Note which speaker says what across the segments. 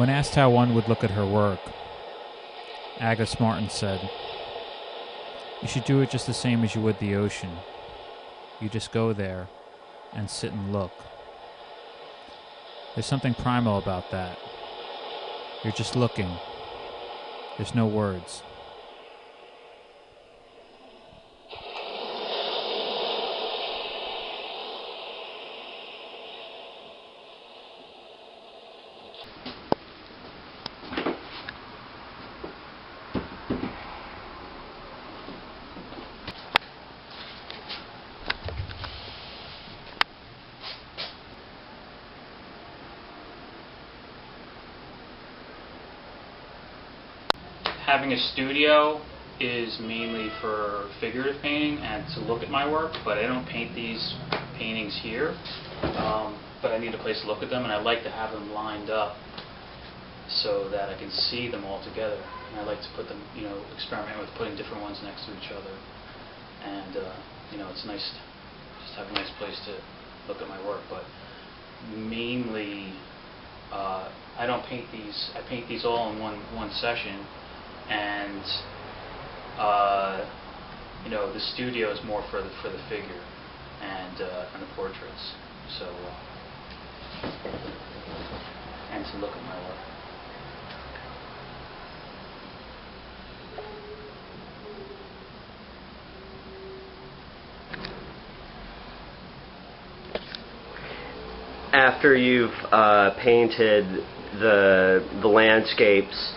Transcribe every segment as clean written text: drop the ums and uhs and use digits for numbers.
Speaker 1: When asked how one would look at her work, Agnes Martin said, "You should do it just the same as you would the ocean. You just go there and sit and look. There's something primal about that. You're just looking. There's no words."
Speaker 2: Having a studio is mainly for figurative painting and to look at my work, but I don't paint these paintings here. But I need a place to look at them, and I like to have them lined up so that I can see them all together. And I like to put them, experiment with putting different ones next to each other. And it's nice to just have a nice place to look at my work. But mainly, I don't paint these. I paint these all in one session. And the studio is more for the figure and the portraits. So and to look at my work.
Speaker 3: After you've painted the landscapes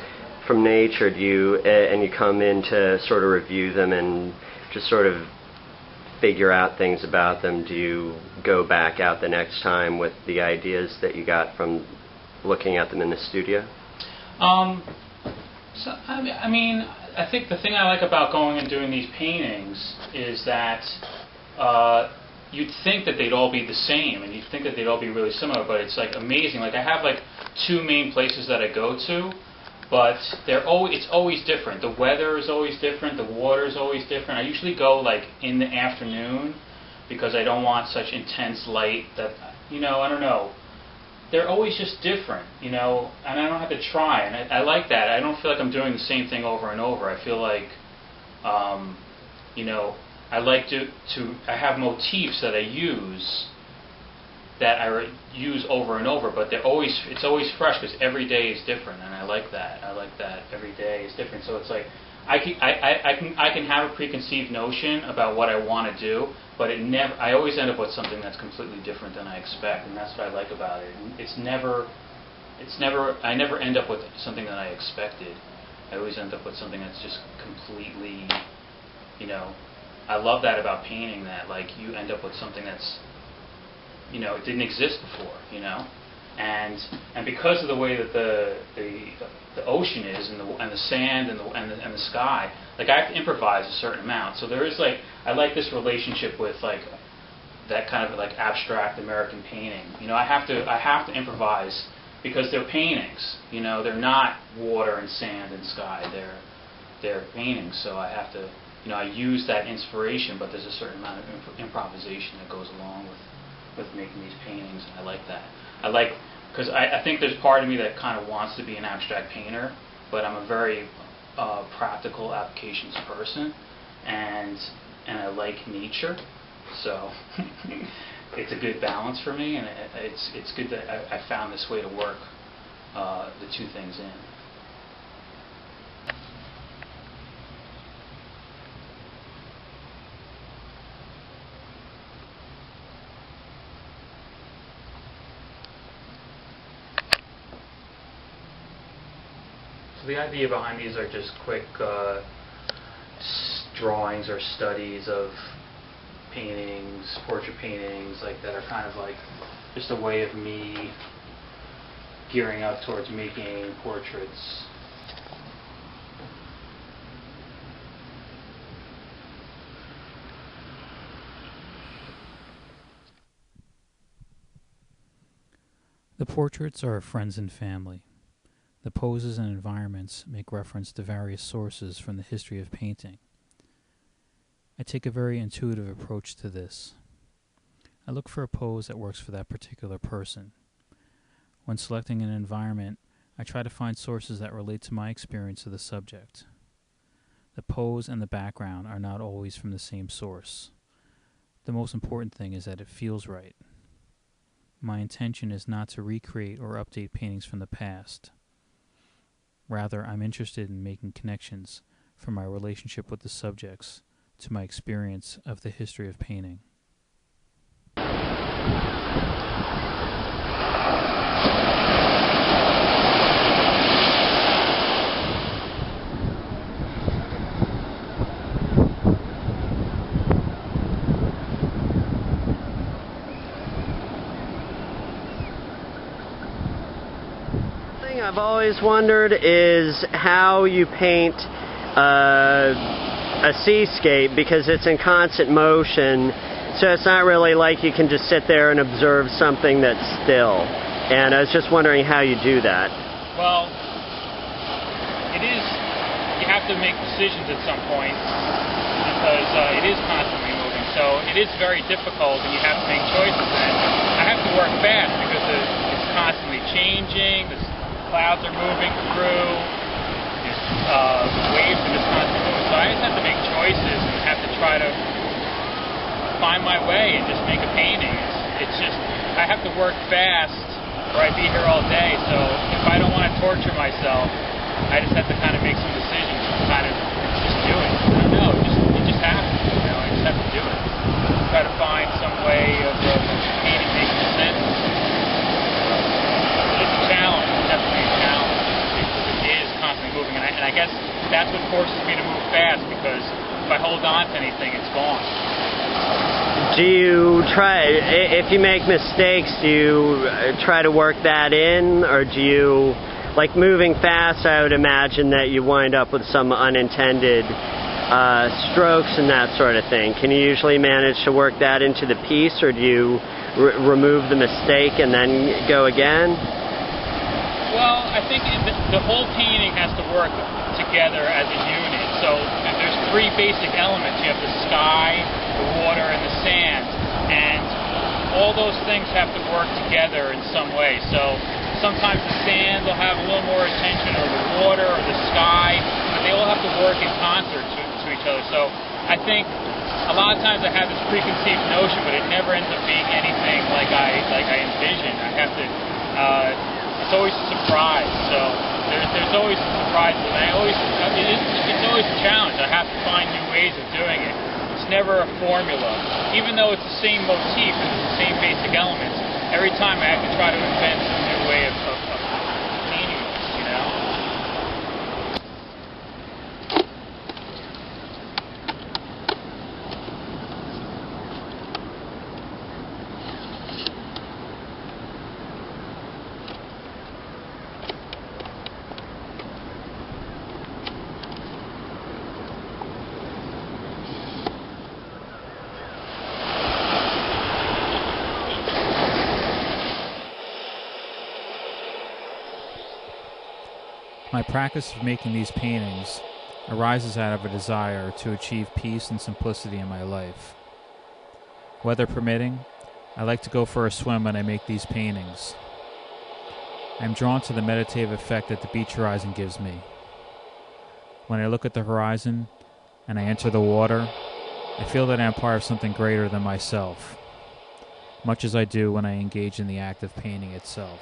Speaker 3: from nature, do you and you come in to sort of review them and just sort of figure out things about them, do you go back out the next time with the ideas that you got from looking at them in the studio?
Speaker 2: So I think the thing I like about going and doing these paintings is that you'd think that they'd all be the same, and you'd think that they'd all be really similar, but it's like amazing. Like I have like two main places that I go to, but it's always different. The weather is always different. The water is always different. I usually go like in the afternoon because I don't want such intense light that, I don't know. They're always just different, and I don't have to try. And I like that. I don't feel like I'm doing the same thing over and over. I feel like, I like to I have motifs that I use over and over, but it's always fresh because every day is different, and I like that. I like that every day is different. So it's like I can have a preconceived notion about what I want to do, but I always end up with something that's completely different than I expect, and that's what I like about it. I never end up with something that I expected. I always end up with something that's just completely, I love that about painting, that like you end up with something that's, it didn't exist before, and because of the way that the ocean is, and the sand and the sky, like I have to improvise a certain amount. So there is like, I like this relationship with like that kind of like abstract American painting. I have to improvise because they're paintings. They're not water and sand and sky. They're paintings. So I have to, I use that inspiration, but there's a certain amount of improvisation that goes along with making these paintings, and I like that. Because I think there's part of me that kind of wants to be an abstract painter, but I'm a very practical applications person, and I like nature, so it's a good balance for me, and it's good that I found this way to work the two things in. The idea behind these are just quick drawings or studies of paintings, portrait paintings, like that are kind of like just a way of me gearing up towards making portraits.
Speaker 1: The portraits are of friends and family. The poses and environments make reference to various sources from the history of painting. I take a very intuitive approach to this. I look for a pose that works for that particular person. When selecting an environment, I try to find sources that relate to my experience of the subject. The pose and the background are not always from the same source. The most important thing is that it feels right. My intention is not to recreate or update paintings from the past. Rather, I'm interested in making connections from my relationship with the subjects to my experience of the history of painting.
Speaker 3: I've always wondered is how you paint a seascape, because it's in constant motion, so it's not really like you can just sit there and observe something that's still. And I was just wondering how you do that.
Speaker 2: Well, you have to make decisions at some point because it is constantly moving, so it is very difficult and you have to make choices. And I have to work fast because it's constantly changing. The clouds are moving through, there's waves are just constantly moving, so I just have to make choices and have to try to find my way and just make a painting. It's just, I have to work fast or I'd be here all day, so if I don't want to torture myself, I just have to kind of make some decisions and kind of just do it. I don't know, it just happens, you know, I just have to do it. Try to find some way of painting making sense. It's a challenge, it's definitely a challenge, because it is constantly moving, and I guess that's what forces me to move fast, because if I hold on to anything, it's gone.
Speaker 3: Do you try, if you make mistakes, do you try to work that in, or do you, like moving fast, I would imagine that you wind up with some unintended strokes and that sort of thing. Can you usually manage to work that into the piece, or do you remove the mistake and then go again?
Speaker 2: Well, I think the whole painting has to work together as a unit. So there's three basic elements. You have the sky, the water, and the sand. And all those things have to work together in some way. So sometimes the sand will have a little more attention, or the water, or the sky, but they all have to work in concert to each other. So I think a lot of times I have this preconceived notion, but it never ends up being anything like I envisioned. I have to. It's always a surprise, so there's always surprises, and it's always a challenge. I have to find new ways of doing it. It's never a formula. Even though it's the same motif and it's the same basic elements, every time I have to try to invent some new way of painting this, you know?
Speaker 1: My practice of making these paintings arises out of a desire to achieve peace and simplicity in my life. Weather permitting, I like to go for a swim when I make these paintings. I am drawn to the meditative effect that the beach horizon gives me. When I look at the horizon and I enter the water, I feel that I am part of something greater than myself, much as I do when I engage in the act of painting itself.